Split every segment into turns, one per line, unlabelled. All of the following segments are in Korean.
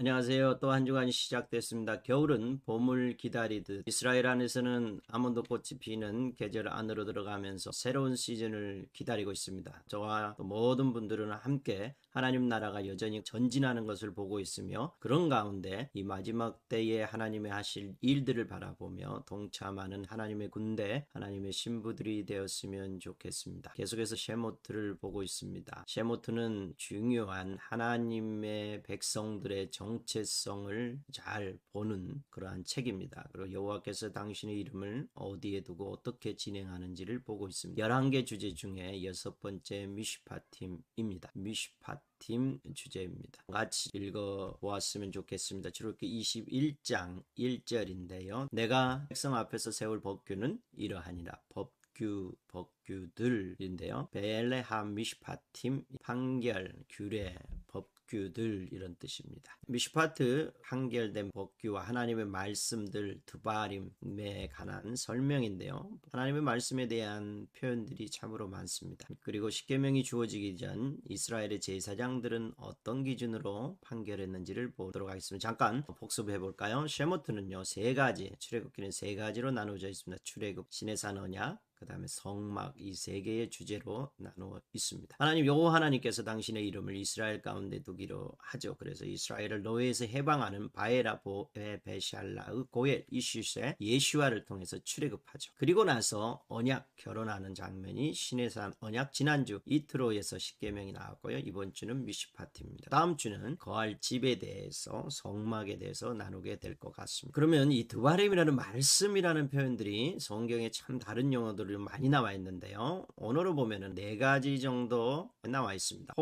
안녕하세요. 또 한 주간이 시작됐습니다. 겨울은 봄을 기다리듯 이스라엘 안에서는 아몬드 꽃이 피는 계절 안으로 들어가면서 새로운 시즌을 기다리고 있습니다. 저와 또 모든 분들은 함께 하나님 나라가 여전히 전진하는 것을 보고 있으며, 그런 가운데 이 마지막 때에 하나님의 하실 일들을 바라보며 동참하는 하나님의 군대, 하나님의 신부들이 되었으면 좋겠습니다. 계속해서 셰모트를 보고 있습니다. 셰모트는 중요한 하나님의 백성들의 정체성을 잘 보는 그러한 책입니다. 그리고 여호와께서 당신의 이름을 어디에 두고 어떻게 진행하는지를 보고 있습니다. 11개 주제 중에 6번째 미슈파팀입니다. 미슈파팀 주제입니다. 같이 읽어보았으면 좋겠습니다. 출애굽기 21장 1절인데요. 내가 백성 앞에서 세울 법규는 이러하니라. 법규들인데요. 베레함 미슈파팀, 판결, 규례, 법규들, 이런 뜻입니다. 미슈파트, 판결된 법규와 하나님의 말씀들, 드바림에 관한 설명인데요. 하나님의 말씀에 대한 표현들이 참으로 많습니다. 그리고 십계명이 주어지기 전 이스라엘의 제사장들은 어떤 기준으로 판결했는지를 보도록 하겠습니다. 잠깐 복습해 볼까요? 셰모트는요, 세 가지, 출애굽기는 세 가지로 나누어져 있습니다. 출애굽, 시내산 언약, 그 다음에 성막, 이 세 개의 주제로 나누어 있습니다. 하나님, 여호와 하나님께서 당신의 이름을 이스라엘 가운데 두기로 하죠. 그래서 이스라엘을 노예에서 해방하는 바에라 보에 베샬라의 고엘 이슈세 예슈아를 통해서 출애굽하죠. 그리고 나서 언약, 결혼하는 장면이 시내산 언약, 지난주 이트로에서 십계명이 나왔고요. 이번 주는 미슈파트입니다. 다음 주는 거할 집에 대해서, 성막에 대해서 나누게 될 것 같습니다. 그러면 이 드바림이라는 말씀이라는 표현들이 성경에 참 다른 용어들을 많이 나와 있는데요. 언어로 보면은 네 가지 정도 나와 있습니다.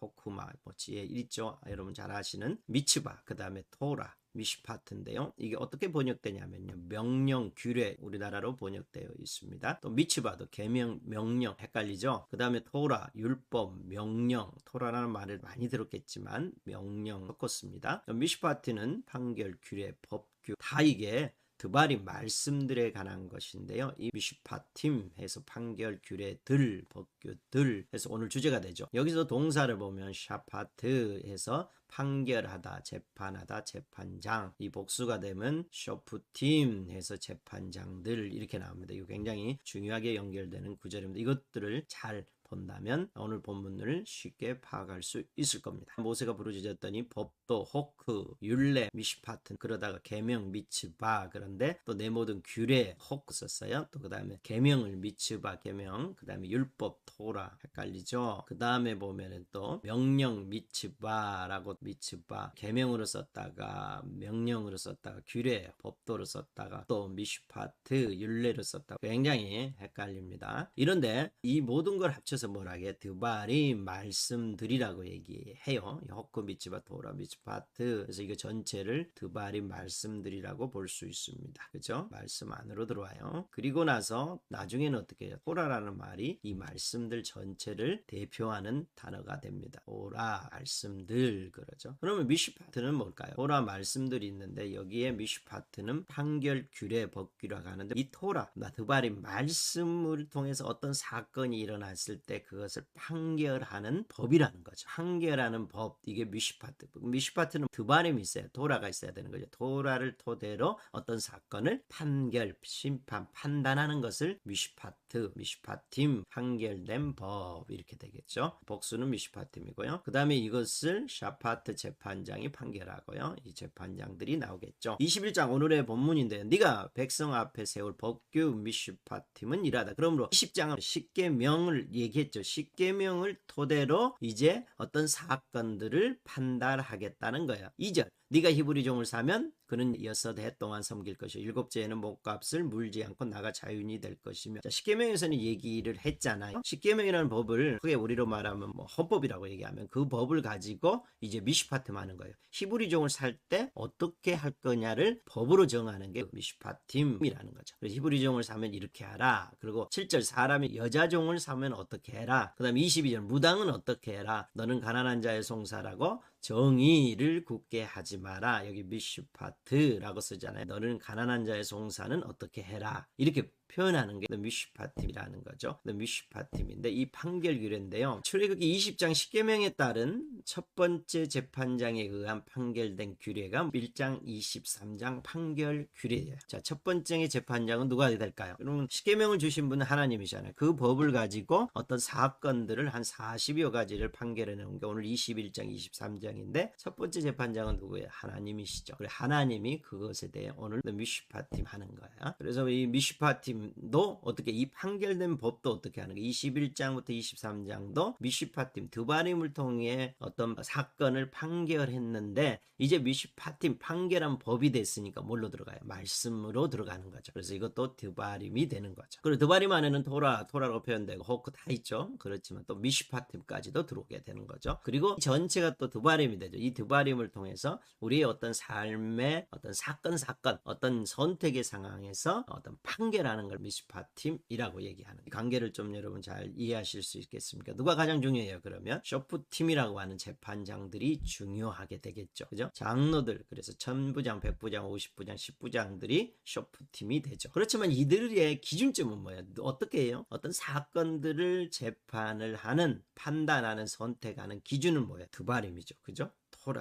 호크마, 지혜 있죠. 여러분 잘 아시는 미츠바, 그 다음에 토라, 미슈파트인데요. 이게 어떻게 번역되냐면요, 명령, 규례, 우리나라로 번역되어 있습니다. 또 미츠바도 계명, 명령, 헷갈리죠. 그 다음에 토라, 율법, 명령, 토라라는 말을 많이 들었겠지만 명령 섞었습니다. 미슈파트는 판결, 규례, 법규, 다 이게 드바림 말씀들에 관한 것인데요. 이 미슈파팀 해서 판결, 규례들, 법규들 해서 오늘 주제가 되죠. 여기서 동사를 보면 샤파트 해서 판결하다, 재판하다, 재판장. 이 복수가 되면 쇼프팀 해서 재판장들, 이렇게 나옵니다. 이거 굉장히 중요하게 연결되는 구절입니다. 이것들을 잘 본다면 오늘 본문을 쉽게 파악할 수 있을 겁니다. 모세가 부르짖었더니 법도, 호크, 율례, 미슈파트, 그러다가 계명, 미츠바, 그런데 또 내 모든 규례, 호크 썼어요. 또 그 다음에 계명을 미츠바, 계명, 그 다음에 율법, 토라, 헷갈리죠. 그 다음에 보면은 또 명령, 미츠바라고, 미츠바 계명으로 썼다가 명령으로 썼다가 규례, 법도로 썼다가 또 미슈파트, 율례로 썼다가 굉장히 헷갈립니다. 이런데 이 모든 걸 합쳐서 뭐라게 드바림 말씀들이라고 얘기해요. 호크, 미츠바, 토라, 미츠파트. 그래서 이거 전체를 드바림 말씀들이라고 볼 수 있습니다. 그죠? 말씀 안으로 들어와요. 그리고 나서 나중에는 어떻게 해요? 토라라는 말이 이 말씀들 전체를 대표하는 단어가 됩니다. 토라 말씀들, 그러죠. 그러면 미슈파트는 뭘까요? 토라 말씀들이 있는데 여기에 미슈파트는 판결, 규례, 법규라고 하는데, 이 토라, 드바림 말씀을 통해서 어떤 사건이 일어났을 때 그것을 판결하는 법이라는 거죠. 판결하는 법, 이게 미슈파트. 미슈파트는 드바림이 있어야, 토라가 있어야 되는 거죠. 토라를 토대로 어떤 사건을 판결, 심판, 판단하는 것을 미슈파트, 미슈파팀, 판결된 법, 이렇게 되겠죠. 복수는 미슈파팀이고요. 그 다음에 이것을 샤파트 재판장이 판결하고요. 이 재판장들이 나오겠죠. 21장 오늘의 본문인데, 네가 백성 앞에 세울 법규 미슈파팀은 이라다. 그러므로 20장은 십계명을 얘기했죠. 십계명을 토대로 이제 어떤 사건들을 판단하겠다는 거예요. 2절, 네가 히브리 종을 사면 그는 6해 동안 섬길 것이요 7째에는 몸값을 물지 않고 나가 자유인이 될 것이며. 자, 십계명에서는 얘기를 했잖아요. 십계명이라는 법을 크게 우리로 말하면 헌법이라고 얘기하면 그 법을 가지고 이제 미슈파트만 하는 거예요. 히브리 종을 살 때 어떻게 할 거냐를 법으로 정하는 게 미슈파팀이라는 거죠. 그래서 히브리 종을 사면 이렇게 하라. 그리고 7절, 사람이 여자 종을 사면 어떻게 해라. 그 다음에 22절, 무당은 어떻게 해라. 너는 가난한 자의 송사라고 정의를 굳게 하지 마라. 여기 미슈파트라고 쓰잖아요. 너는 가난한 자의 송사는 어떻게 해라. 이렇게 표현하는 게 미슈파팀이라는 거죠. 미슈파팀인데 이 판결 규례인데요. 출애굽기 20장 10계명에 따른 첫 번째 재판장에 의한 판결된 규례가 1장 23장 판결 규례예요. 자, 첫 번째 재판장은 누가 될까요? 여러분 10계명을 주신 분은 하나님이잖아요. 그 법을 가지고 어떤 사건들을 한 40여 가지를 판결해 놓은 게 오늘 21장 23장인데 첫 번째 재판장은 누구예요? 하나님이시죠. 그래 하나님이 그것에 대해 오늘 미슈파팀 하는 거야. 그래서 이 미슈파팀 도 어떻게 이 판결된 법도 어떻게 하는 거 21장부터 23장도 미슈파팀 드바림을 통해 어떤 사건을 판결했는데 이제 미슈파팀 판결한 법이 됐으니까 뭘로 들어가요? 말씀으로 들어가는 거죠. 그래서 이것도 드바림이 되는 거죠. 그리고 드바림 안에는 토라라고 표현되고 호크 다 있죠. 그렇지만 또 미슈파팀까지도 들어오게 되는 거죠. 그리고 전체가 또 드바림이 되죠. 이 드바림을 통해서 우리의 어떤 삶의 어떤 사건 어떤 선택의 상황에서 어떤 판결하는 걸 미슈파팀이라고 얘기하는 이 관계를 좀 여러분 잘 이해하실 수 있겠습니까? 누가 가장 중요해요? 그러면 쇼프팀이라고 하는 재판장들이 중요하게 되겠죠. 그죠? 장로들 그래서 1000부장, 100부장, 50부장, 10부장들이 쇼프팀이 되죠. 그렇지만 이들의 기준점은 뭐예요? 어떻게 해요? 어떤 사건들을 재판을 하는 판단하는 선택하는 기준은 뭐예요? 드바림이죠. 그죠?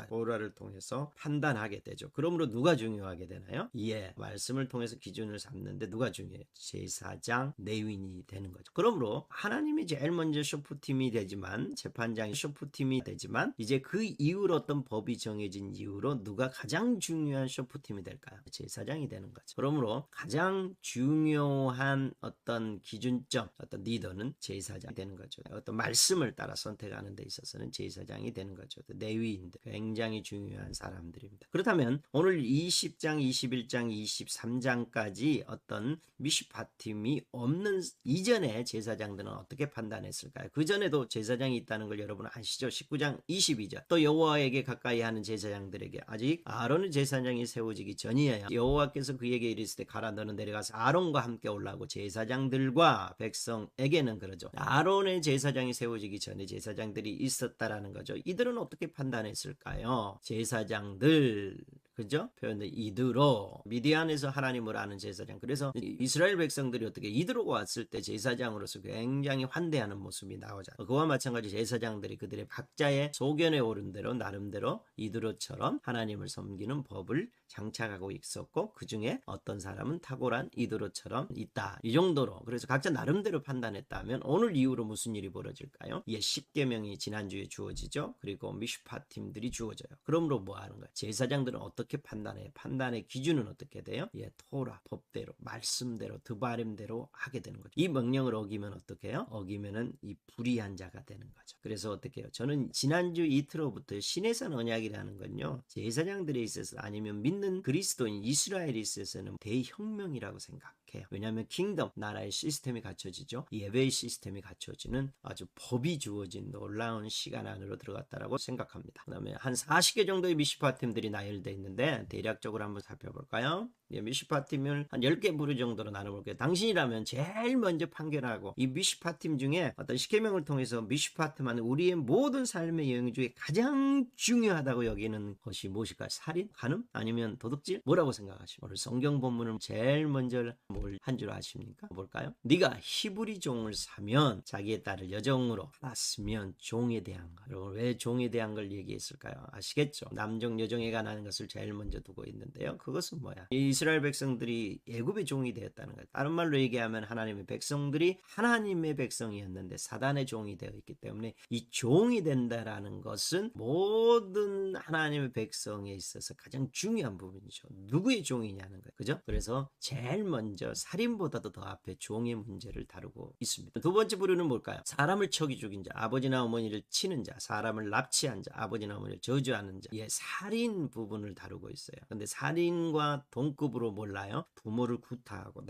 토라를 통해서 판단하게 되죠. 그러므로 누가 중요하게 되나요? 예, 말씀을 통해서 기준을 삼는데 누가 중요해요? 제사장, 레위인이 되는 거죠. 그러므로 하나님이 제일 먼저 쇼프팀이 되지만 재판장이 쇼프팀이 되지만 이제 그 이후로 어떤 법이 정해진 이후로 누가 가장 중요한 쇼프팀이 될까요? 제사장이 되는 거죠. 그러므로 가장 중요한 어떤 기준점, 어떤 리더는 제사장이 되는 거죠. 어떤 말씀을 따라 선택하는 데 있어서는 제사장이 되는 거죠. 레위인들 굉장히 중요한 사람들입니다. 그렇다면 오늘 20장, 21장, 23장까지 어떤 미슈파팀이 없는 이전에 제사장들은 어떻게 판단했을까요? 그 전에도 제사장이 있다는 걸 여러분 아시죠? 19장 22절 또 여호와에게 가까이 하는 제사장들에게 아직 아론의 제사장이 세워지기 전이에요. 여호와께서 그에게 이르시되 가라 너는 내려가서 아론과 함께 올라오고 제사장들과 백성에게는 그러죠. 아론의 제사장이 세워지기 전에 제사장들이 있었다라는 거죠. 이들은 어떻게 판단했을까요? 제사장들 그죠? 표현돼 이드로 미디안에서 하나님을 아는 제사장. 그래서 이스라엘 백성들이 어떻게 이드로 왔을 때 제사장으로서 굉장히 환대하는 모습이 나오죠. 그와 마찬가지 제사장들이 그들의 각자의 소견에 오른 대로 나름대로 이드로처럼 하나님을 섬기는 법을 장착하고 있었고 그 중에 어떤 사람은 탁월한 이드로처럼 있다. 이 정도로 그래서 각자 나름대로 판단했다면 오늘 이후로 무슨 일이 벌어질까요? 예, 10계명이 지난주에 주어지죠. 그리고 미슈파팀들이 주어져요. 그러므로 뭐 하는 거예요? 제사장들은 어떻게 판단해요? 판단의 기준은 어떻게 돼요? 예, 토라, 법대로, 말씀대로, 드바림대로 하게 되는 거죠. 이 명령을 어기면 어떻게 해요? 어기면은 이 불의한 자가 되는 거죠. 그래서 어떻게 해요? 저는 지난주 이틀로부터 신해산 언약이라는 건요. 제사장들에 있어서 아니면 믿는 그리스도인 이스라엘에 있어서는 대혁명이라고 생각해요. 왜냐하면 킹덤, 나라의 시스템이 갖춰지죠. 예배의 시스템이 갖춰지는 아주 법이 주어진 놀라운 시간 안으로 들어갔다라고 생각합니다. 그 다음에 한 40개 정도의 미슈파팀들이 나열되어 있는데 대략적으로 한번 살펴볼까요? 예, 미슈파팀을 한 10개 부류 정도로 나눠볼게요. 당신이라면 제일 먼저 판결하고 이 미슈파팀 중에 어떤 십계명을 통해서 미슈파팀은 우리의 모든 삶의 여행 중에 가장 중요하다고 여기는 것이 무엇일까요? 살인? 간음? 아니면 도둑질? 뭐라고 생각하십니까? 오늘 성경 본문은 제일 먼저 뭘 한 줄 아십니까? 뭘까요? 네가 히브리 종을 사면 자기의 딸을 여종으로 받았으면 종에 대한 것. 여러분 왜 종에 대한 걸 얘기했을까요? 아시겠죠? 남종 여종에 관한 것을 제일 먼저 두고 있는데요. 그것은 뭐야? 이스라엘 백성들이 애굽의 종이 되었다는 거예요. 다른 말로 얘기하면 하나님의 백성들이 하나님의 백성이었는데 사단의 종이 되어 있기 때문에 이 종이 된다라는 것은 모든 하나님의 백성에 있어서 가장 중요한 부분이죠. 누구의 종이냐는 거예요. 그죠? 그래서 제일 먼저 살인보다도 더 앞에 종의 문제를 다루고 있습니다. 두 번째 부류는 뭘까요? 사람을 척이 죽인 자, 아버지나 어머니를 치는 자, 사람을 납치한 자, 아버지나 어머니를 저주하는 자. 예, 살인 부분을 다루고 있어요. 근데 살인과 동급 동급으로 몰라요. 부모를 구타하고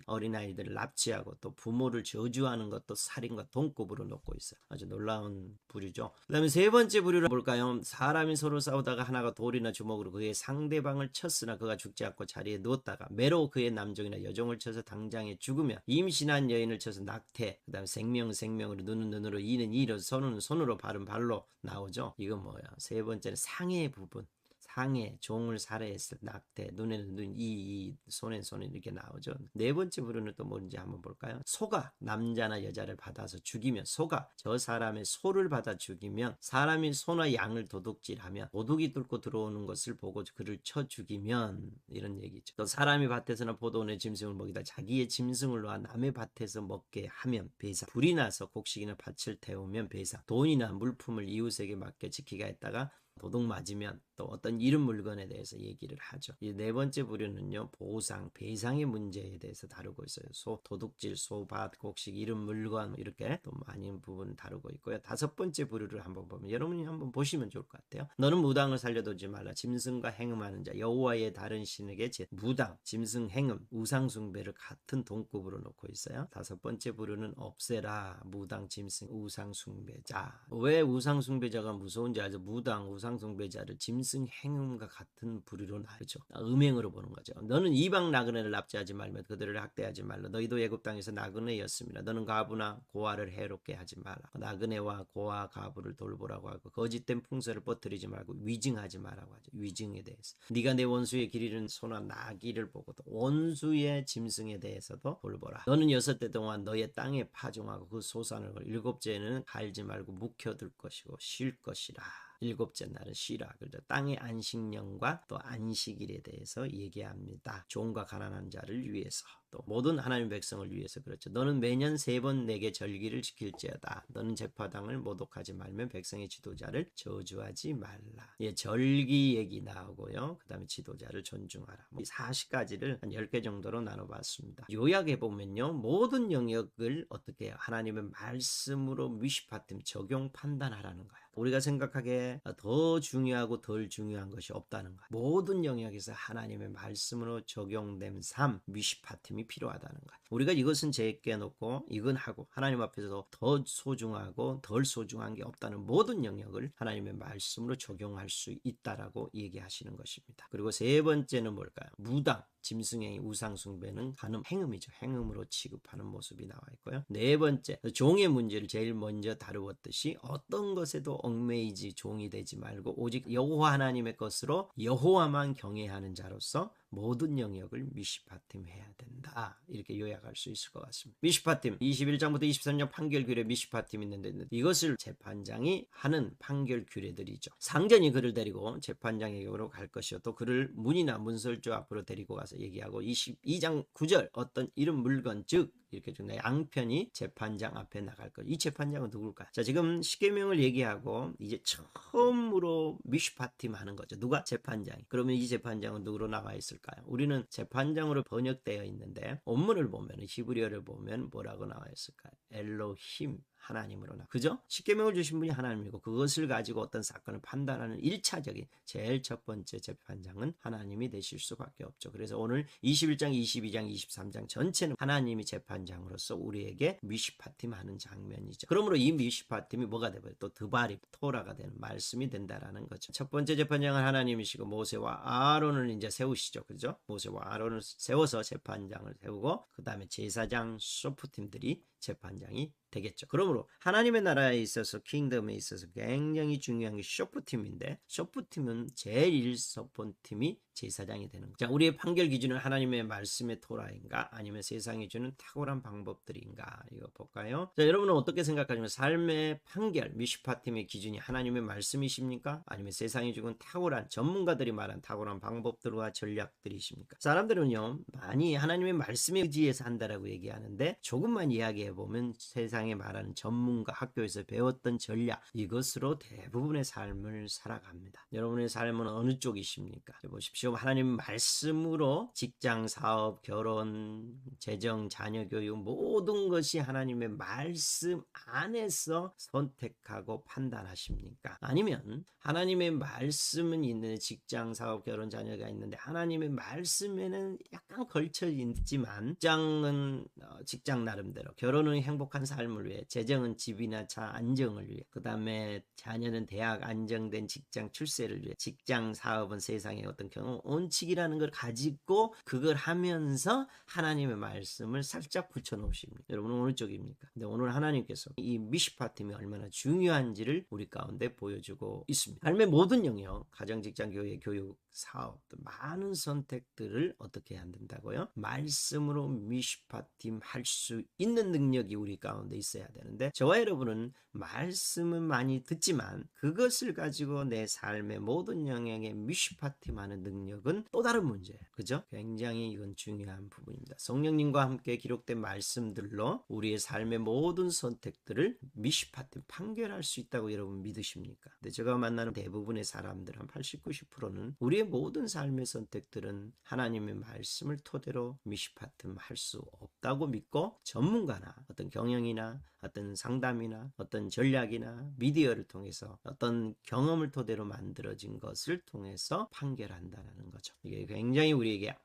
어린아이들을 납치하고 또 부모를 저주하는 것도 살인과 동급으로 놓고 있어요. 아주 놀라운 부류죠. 그 다음에 세 번째 부류를 볼까요? 사람이 서로 싸우다가 하나가 돌이나 주먹으로 그의 상대방을 쳤으나 그가 죽지 않고 자리에 누웠다가 매로 그의 남종이나 여종을 쳐서 당장에 죽으면 임신한 여인을 쳐서 낙태, 그 다음에 생명으로 눈은 눈으로 이는 이로 손은 손으로 발은 발로 나오죠. 이건 뭐야? 세 번째는 상해 부분. 상해, 종을 살해했을 낙태, 눈에는 눈, 손엔 손 이렇게 나오죠. 네 번째 부류는 또 뭔지 한번 볼까요? 소가 남자나 여자를 받아서 죽이면, 소가 저 사람의 소를 받아 죽이면, 사람이 소나 양을 도둑질하면 도둑이 뚫고 들어오는 것을 보고 그를 쳐 죽이면, 이런 얘기죠. 또 사람이 밭에서나 포도원의 짐승을 먹이다 자기의 짐승을 놓아 남의 밭에서 먹게 하면 배상, 불이 나서 곡식이나 밭을 태우면 배상, 돈이나 물품을 이웃에게 맡겨 지키게 했다가 도둑 맞으면 또 어떤 이름 물건에 대해서 얘기를 하죠. 이 네 번째 부류는요, 보상, 배상의 문제에 대해서 다루고 있어요. 도둑질, 밭, 곡식, 이름 물건 이렇게 또 많은 부분을 다루고 있고요. 다섯 번째 부류를 한번 보면 여러분이 한번 보시면 좋을 것 같아요. 너는 무당을 살려두지 말라. 짐승과 행음하는 자, 여호와의 다른 신에게 무당, 짐승, 행음, 우상 숭배를 같은 동급으로 놓고 있어요. 다섯 번째 부류는 없애라. 무당, 짐승, 우상 숭배자. 왜 우상 숭배자가 무서운지 알죠? 무당, 우상 숭배자를 짐승 행음과 같은 부류로 나누죠. 음행으로 보는 거죠. 너는 이방 나그네를 납치하지 말며 그들을 학대하지 말라. 너희도 애굽 땅에서 나그네였습니다. 너는 과부나 고아를 해롭게 하지 말라. 나그네와 고아 가부를 돌보라고 하고 거짓된 풍설을 퍼뜨리지 말고 위증하지 말라고 하죠. 위증에 대해서. 네가 내 원수의 길 잃은 소나 나귀를 보고도 원수의 짐승에 대해서도 돌보라. 너는 6대 동안 너의 땅에 파종하고 그 소산을 걸 7째는 갈지 말고 묵혀둘 것이고 쉴 것이라. 7째 날은 쉬라. 그래서 땅의 안식년과 또 안식일에 대해서 얘기합니다. 종과 가난한 자를 위해서, 또 모든 하나님의 백성을 위해서 그렇죠. 너는 매년 3번 내게 절기를 지킬지어다. 너는 제파당을 모독하지 말며 백성의 지도자를 저주하지 말라. 예, 절기 얘기 나오고요. 그 다음에 지도자를 존중하라. 이 40가지를 한 10개 정도로 나눠봤습니다. 요약해 보면요, 모든 영역을 어떻게 해요? 하나님의 말씀으로 미시파팀 적용 판단하라는 거예요. 우리가 생각하기에 더 중요하고 덜 중요한 것이 없다는 거예요. 모든 영역에서 하나님의 말씀으로 적용된 삶, 미시파팀이 필요하다는 거예요. 우리가 이것은 제게 놓고 이건 하고 하나님 앞에서 더 소중하고 덜 소중한 게 없다는 모든 영역을 하나님의 말씀으로 적용할 수 있다라고 얘기하시는 것입니다. 그리고 세 번째는 뭘까요? 무당, 짐승의 우상 숭배는 하는 행음이죠. 행음으로 취급하는 모습이 나와 있고요. 네 번째, 종의 문제를 제일 먼저 다루었듯이 어떤 것에도 얽매이지 종이 되지 말고 오직 여호와 하나님의 것으로 여호와만 경외하는 자로서 모든 영역을 미시파팀 해야 된다. 이렇게 요약할 수 있을 것 같습니다. 미시파팀 21장부터 23장 판결 규례 미시파팀이 있는데 이것을 재판장이 하는 판결 규례들이죠. 상전이 그를 데리고 재판장에게로 갈 것이요. 또 그를 문이나 문설주 앞으로 데리고 가서 얘기하고 22장 9절 어떤 이름 물건 즉 이렇게 좀 양편이 재판장 앞에 나갈 것. 이 재판장은 누굴까? 자, 지금 십계명을 얘기하고 이제 처음으로 미슈파팀 하는 거죠. 누가? 재판장이. 그러면 이 재판장은 누구로 나와 있을까요? 우리는 재판장으로 번역되어 있는데 원문을 보면 히브리어를 보면 뭐라고 나와 있을까요? 엘로힘. 하나님으로 나. 그죠? 십계명을 주신 분이 하나님이고 그것을 가지고 어떤 사건을 판단하는 1차적인 제일 첫 번째 재판장은 하나님이 되실 수밖에 없죠. 그래서 오늘 21장, 22장, 23장 전체는 하나님이 재판장으로서 우리에게 미시파팀 하는 장면이죠. 그러므로 이 미시파팀이 뭐가 되버려요? 또 드바립, 토라가 되는 말씀이 된다라는 거죠. 첫 번째 재판장은 하나님이시고 모세와 아론을 이제 세우시죠. 그죠? 모세와 아론을 세워서 재판장을 세우고 그 다음에 제사장 소프팀들이 재판장이 되겠죠. 그러므로 하나님의 나라에 있어서 킹덤에 있어서 굉장히 중요한 게 쇼프팀인데 쇼프팀은 제일 서폰팀이 제사장이 되는 거죠. 자, 우리의 판결 기준은 하나님의 말씀의 토라인가 아니면 세상이 주는 탁월한 방법들인가 이거 볼까요? 자, 여러분은 어떻게 생각하시면 삶의 판결 미슈파팀의 기준이 하나님의 말씀이십니까? 아니면 세상이 주는 탁월한 전문가들이 말한 탁월한 방법들과 전략들이십니까? 사람들은요 많이 하나님의 말씀에 의지해서 한다라고 얘기하는데 조금만 이야기해 어떻게 보면 세상에 말하는 전문가, 학교에서 배웠던 전략, 이것으로 대부분의 삶을 살아갑니다. 여러분의 삶은 어느 쪽이십니까? 보십시오. 하나님 말씀으로 직장, 사업, 결혼, 재정, 자녀 교육 모든 것이 하나님의 말씀 안에서 선택하고 판단하십니까? 아니면 하나님의 말씀은 있는데 직장, 사업, 결혼, 자녀가 있는데 하나님의 말씀에는 약간 걸쳐 있지만 직장은 직장 나름대로, 결혼은 행복한 삶을 위해, 재정은 집이나 차 안정을 위해, 그 다음에 자녀는 대학 안정된 직장 출세를 위해, 직장 사업은 세상의 어떤 경험 원칙이라는 걸 가지고 그걸 하면서 하나님의 말씀을 살짝 붙여 놓으십니다. 여러분은 어느 쪽입니까? 근데 오늘 하나님께서 이 미시파팀이 얼마나 중요한지를 우리 가운데 보여주고 있습니다. 삶의 모든 영역, 가정, 직장, 교회, 교육, 사업, 많은 선택들을 어떻게 해야 된다고요? 말씀으로 미시파팀 할 수 있는 능력이 우리 가운데 있어야 되는데, 저와 여러분은 말씀은 많이 듣지만 그것을 가지고 내 삶의 모든 영역에 미시파팀 하는 능력은 또 다른 문제예요. 그죠? 굉장히 이건 중요한 부분입니다. 성령님과 함께 기록된 말씀들로 우리의 삶의 모든 선택들을 미시파팀 판결할 수 있다고 여러분 믿으십니까? 근데 제가 만나는 대부분의 사람들 한 80, 90%는 우리의 모든 삶의 선택들은 하나님의 말씀을 토대로 미시파팀 할 수 없다고 믿고, 전문가나 어떤 경영이나 어떤 상담이나 어떤 전략이나 미디어를 통해서 어떤 경험을 토대로 만들어진 것을 통해서 판결한다는 거죠. 이게 굉장히 우리에게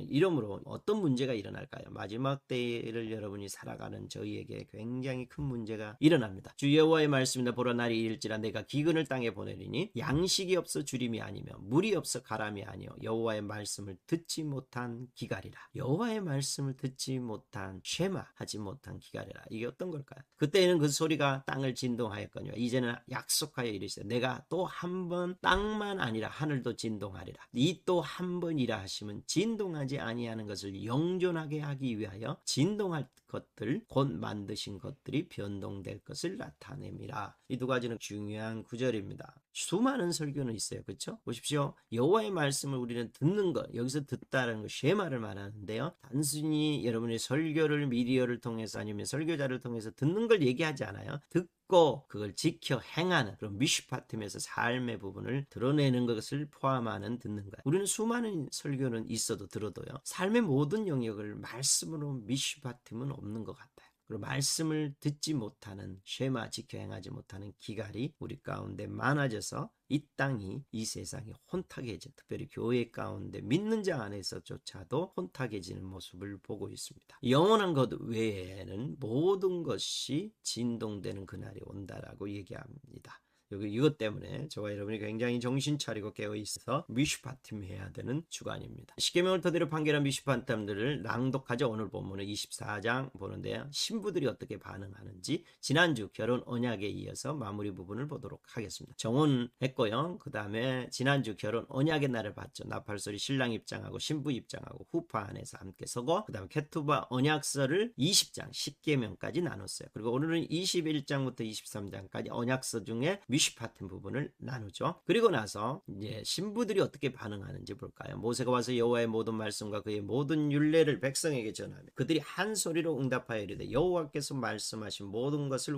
이러므로 어떤 문제가 일어날까요? 마지막 때를 여러분이 살아가는 저희에게 굉장히 큰 문제가 일어납니다. 주 여호와의 말씀이나 보라, 날이 이를지라 내가 기근을 땅에 보내리니 양식이 없어 주림이 아니며 물이 없어 가람이 아니요 여호와의 말씀을 듣지 못한 기갈이라. 여호와의 말씀을 듣지 못한 쉐마하지 못한 기갈이라. 이게 어떤 걸까요? 그때는 그 소리가 땅을 진동하였거니와 이제는 약속하여 이르시되 내가 또 한 번 땅만 아니라 하늘도 진동하리라. 이 또 한 번이라 하시면 진동하지 아니하는 것을 영존하게 하기 위하여 진동할 것들, 곧 만드신 것들이 변동될 것을 나타냅니다. 이 두 가지는 중요한 구절입니다. 수많은 설교는 있어요. 그렇죠? 보십시오. 여호와의 말씀을 우리는 듣는 것, 여기서 듣다라는 것 쉐마를 말하는데요. 단순히 여러분의 설교를 미디어를 통해서 아니면 설교자를 통해서 듣는 걸 얘기하지 않아요. 듣고 그걸 지켜 행하는 그런 미슈파팀에서 삶의 부분을 드러내는 것을 포함하는 듣는 거예요. 우리는 수많은 설교는 있어도 들어도요, 삶의 모든 영역을 말씀으로 미슈파팀은 없는 것 같아요. 그리고 말씀을 듣지 못하는, 쉐마 지켜 행하지 못하는 기갈이 우리 가운데 많아져서 이 땅이, 이 세상이 혼탁해져, 특별히 교회 가운데 믿는 자 안에서조차도 혼탁해지는 모습을 보고 있습니다. 영원한 것 외에는 모든 것이 진동되는 그날이 온다라고 얘기합니다. 이것 때문에 저와 여러분이 굉장히 정신 차리고 깨어 있어서 미슈파팀 해야 되는 주간입니다. 십계명을 토대로 판결한 미슈파팀들을 낭독하죠. 오늘 본문은 24장 보는데요. 신부들이 어떻게 반응하는지 지난주 결혼 언약에 이어서 마무리 부분을 보도록 하겠습니다. 정혼했고요. 그 다음에 지난주 결혼 언약의 날을 봤죠. 나팔소리 신랑 입장하고 신부 입장하고 후파 안에서 함께 서고, 그 다음에 케투바 언약서를 20장 10계명까지 나눴어요. 그리고 오늘은 21장부터 23장까지 언약서 중에 미슈파팀 부분을 나누죠. 그리고 나서 이제 신부들이 어떻게 반응하는지 볼까요? 모세가 와서 여호와의 모든 말씀과 그의 모든 율례를 백성에게 전하며 그들이 한 소리로 응답하여 이르되 여호와께서 말씀하신 모든 것을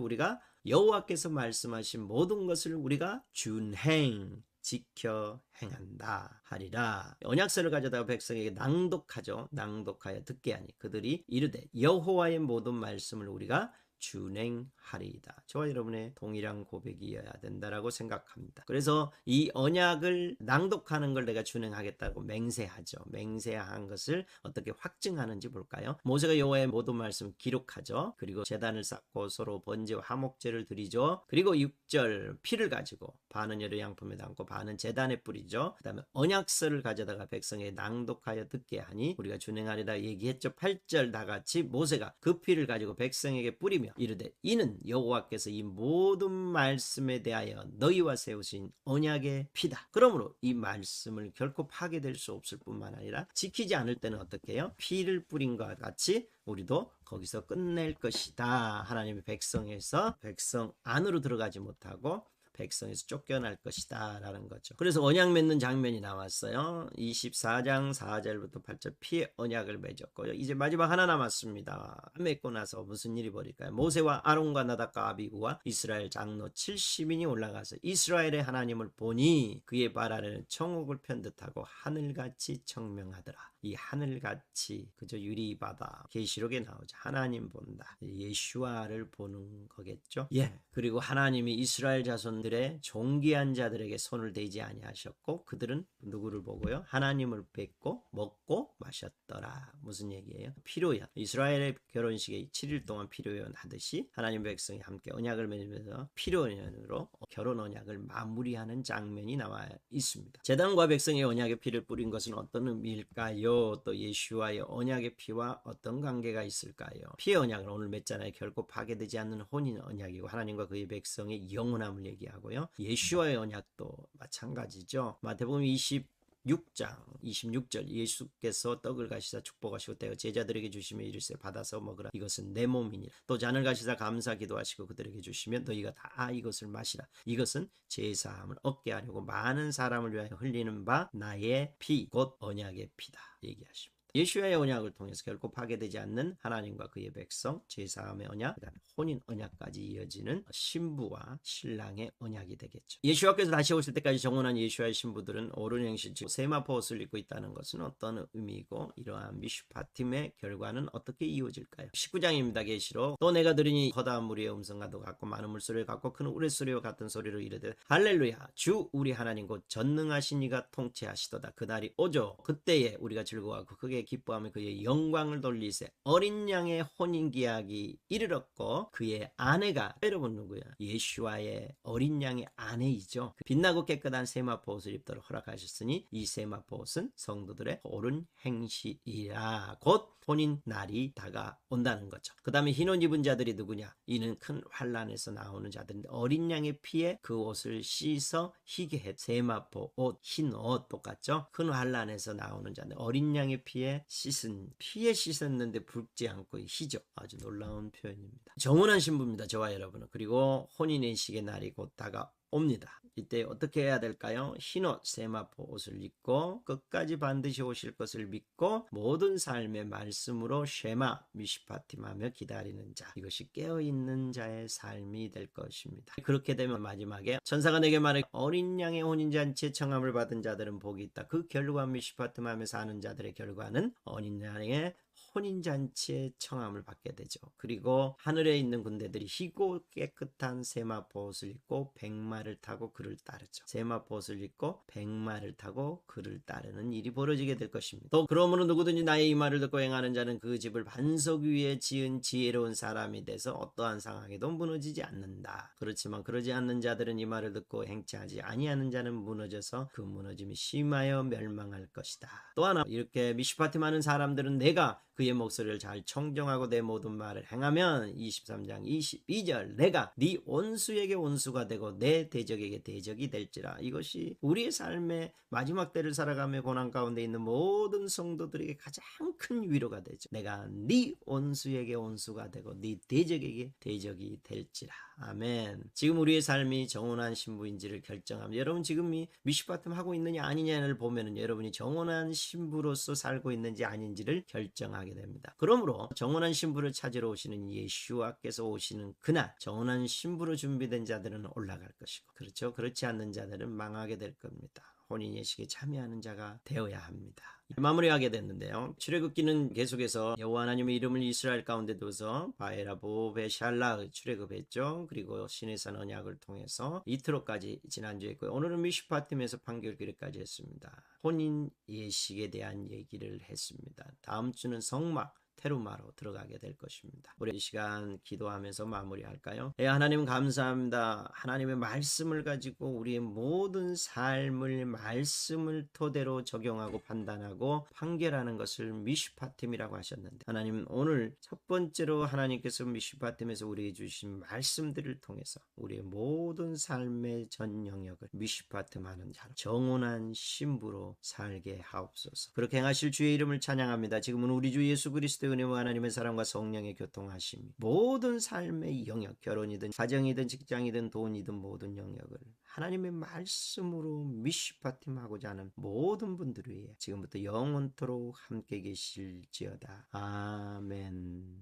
우리가 준행 지켜 행한다 하리라. 언약서를 가져다가 백성에게 낭독하죠. 낭독하여 듣게 하니 그들이 이르되 여호와의 모든 말씀을 우리가 준행하리이다. 저와 여러분의 동일한 고백이어야 된다라고 생각합니다. 그래서 이 언약을 낭독하는 걸 내가 준행하겠다고 맹세하죠. 맹세한 것을 어떻게 확증하는지 볼까요? 모세가 여호와의 모든 말씀을 기록하죠. 그리고 제단을 쌓고 서로 번제와 화목제를 드리죠. 그리고 6절 피를 가지고 반은 여러 양품에 담고 반은 제단에 뿌리죠. 그 다음에 언약서를 가져다가 백성에게 낭독하여 듣게 하니 우리가 준행하리라 얘기했죠. 8절 다같이 모세가 그 피를 가지고 백성에게 뿌리며 이르되 이는 여호와께서 이 모든 말씀에 대하여 너희와 세우신 언약의 피다. 그러므로 이 말씀을 결코 파괴될 수 없을 뿐만 아니라 지키지 않을 때는 어떻게 해요? 피를 뿌린 것과 같이 우리도 거기서 끝낼 것이다. 하나님의 백성에서 백성 안으로 들어가지 못하고 백성에서 쫓겨날 것이다 라는 거죠. 그래서 언약 맺는 장면이 나왔어요. 24장 4절부터 8절 피의 언약을 맺었고요. 이제 마지막 하나 남았습니다. 맺고 나서 무슨 일이 벌일까요? 모세와 아론과 나답과 아비후와 이스라엘 장로 70인이 올라가서 이스라엘의 하나님을 보니 그의 발 아래는 천국을 편듯하고 하늘같이 청명하더라. 이 하늘같이 그저 유리바다 계시록에 나오죠. 하나님 본다. 예슈아를 보는 거겠죠. 예. 그리고 하나님이 이스라엘 자손들의 존귀한 자들에게 손을 대지 아니하셨고 그들은 누구를 보고요? 하나님을 뵙고 먹고 마셨더라. 무슨 얘기예요? 피로연. 이스라엘의 결혼식에 7일 동안 피로연 하듯이 하나님 백성이 함께 언약을 맺으면서 피로연으로 결혼 언약을 마무리하는 장면이 나와 있습니다. 제단과 백성의 언약의 피를 뿌린 것은 어떤 의미일까요? 또 예수와의 언약의 피와 어떤 관계가 있을까요? 피의 언약은 오늘 맺잖아요. 결코 파괴되지 않는 혼인 언약이고 하나님과 그의 백성의 영원함을 얘기하고요. 예수와의 언약도 마찬가지죠. 마태복음 26장 26절 예수께서 떡을 가시사 축복하시고 떼어 제자들에게 주시며 이르시되 받아서 먹으라 이것은 내 몸이니 또 잔을 가시사 감사 기도하시고 그들에게 주시면 너희가 다 이것을 마시라 이것은 제사함을 얻게 하려고 많은 사람을 위하여 흘리는 바 나의 피 곧 언약의 피다 얘기하십니다. 예수와의 언약을 통해서 결코 파괴되지 않는 하나님과 그의 백성 제사함의 언약 그다음에 혼인 언약까지 이어지는 신부와 신랑의 언약이 되겠죠. 예수와께서 다시 오실 때까지 정혼한 예수와의 신부들은 오른 행실 즉 세마포 옷을 입고 있다는 것은 어떤 의미이고 이러한 미슈파팀의 결과는 어떻게 이루어질까요? 19장입니다. 계시록 또 내가 들으니 허다한 무리의 음성과도 같고 많은 물소리를 갖고 큰 우레소리와 같은 소리로 이르되 할렐루야 주 우리 하나님 곧 전능하신 이가 통치하시도다. 그날이 오죠. 그때에 우리가 즐거워하고 크게 기뻐하며 그의 영광을 돌리세 어린 양의 혼인기약이 이르렀고 그의 아내가 여러분 누구야? 예수와의 어린 양의 아내이죠. 빛나고 깨끗한 세마포 옷을 입도록 허락하셨으니 이 세마포 옷은 성도들의 옳은 행실이라 곧 혼인 날이 다가온다는 거죠. 그 다음에 흰 옷 입은 자들이 누구냐? 이는 큰 환란에서 나오는 자들인데 어린 양의 피에 그 옷을 씻어 희게 했 세마포 옷, 흰 옷 똑같죠? 큰 환란에서 나오는 자들 어린 양의 피에 피에 씻었는데 붉지 않고 희죠. 아주 놀라운 표현입니다. 정혼한 신부입니다. 저와 여러분은. 그리고 혼인의 시기의 날이 곧 다가옵니다. 이때 어떻게 해야 될까요? 흰옷 세마포 옷을 입고 끝까지 반드시 오실 것을 믿고 모든 삶의 말씀으로 쉐마 미시파팀하며 기다리는 자 이것이 깨어있는 자의 삶이 될 것입니다. 그렇게 되면 마지막에 천사가 내게 말해 어린 양의 혼인잔치에 청함을 받은 자들은 복이 있다. 그 결과 미시파팀하며 사는 자들의 결과는 어린 양의 혼인잔치에 청함을 받게 되죠. 그리고 하늘에 있는 군대들이 희고 깨끗한 세마포 옷을 입고 백마를 타고 그를 따르죠. 세마포 옷을 입고 백마를 타고 그를 따르는 일이 벌어지게 될 것입니다. 또 그러므로 누구든지 나의 이 말을 듣고 행하는 자는 그 집을 반석 위에 지은 지혜로운 사람이 돼서 어떠한 상황에도 무너지지 않는다. 그렇지만 그러지 않는 자들은 이 말을 듣고 행치하지 아니하는 자는 무너져서 그 무너짐이 심하여 멸망할 것이다. 또 하나 이렇게 미슈파팀하는 사람들은 내가 그의 목소리를 잘 청정하고 내 모든 말을 행하면 23장 22절 내가 네 원수에게 원수가 되고 내 대적에게 대적이 될지라. 이것이 우리의 삶의 마지막 때를 살아가며 고난 가운데 있는 모든 성도들에게 가장 큰 위로가 되죠. 내가 네 원수에게 원수가 되고 네 대적에게 대적이 될지라. 아멘. 지금 우리의 삶이 정혼한 신부인지를 결정하면 여러분 지금 이 미슈파팀 하고 있느냐 아니냐를 보면은 여러분이 정혼한 신부로서 살고 있는지 아닌지를 결정하게 됩니다. 그러므로 정혼한 신부를 찾으러 오시는 예수와께서 오시는 그날 정혼한 신부로 준비된 자들은 올라갈 것이고 그렇죠. 그렇지 않는 자들은 망하게 될 겁니다. 혼인 예식에 참여하는 자가 되어야 합니다. 마무리하게 됐는데요. 출애굽기는 계속해서 여호와 하나님의 이름을 이스라엘 가운데 둬서 바에라 보베 샬라 출애굽했죠. 그리고 신의 산 언약을 통해서 이트로까지 지난주에 했고요. 오늘은 미슈파팀에서 판결기를,까지 했습니다. 혼인 예식에 대한 얘기를 했습니다. 다음 주는 성막 테루마로 들어가게 될 것입니다. 우리 이 시간 기도하면서 마무리할까요? 하나님 감사합니다. 하나님의 말씀을 가지고 우리의 모든 삶을 말씀을 토대로 적용하고 판단하고 판결하는 것을 미슈파팀이라고 하셨는데 하나님 오늘 첫 번째로 하나님께서 미슈파팀에서 우리에게 주신 말씀들을 통해서 우리의 모든 삶의 전 영역을 미슈파팀하는 자로 정혼한 신부로 살게 하옵소서. 그렇게 행하실 주의 이름을 찬양합니다. 지금은 우리 주 예수 그리스도 그리스도의 은혜와 하나님의 사랑과 성령의 교통하심이 모든 삶의 영역, 결혼이든 가정이든 직장이든 돈이든 모든 영역을 하나님의 말씀으로 미시파팀하고자 하는 모든 분들 위해 지금부터 영원토록 함께 계실지어다. 아멘.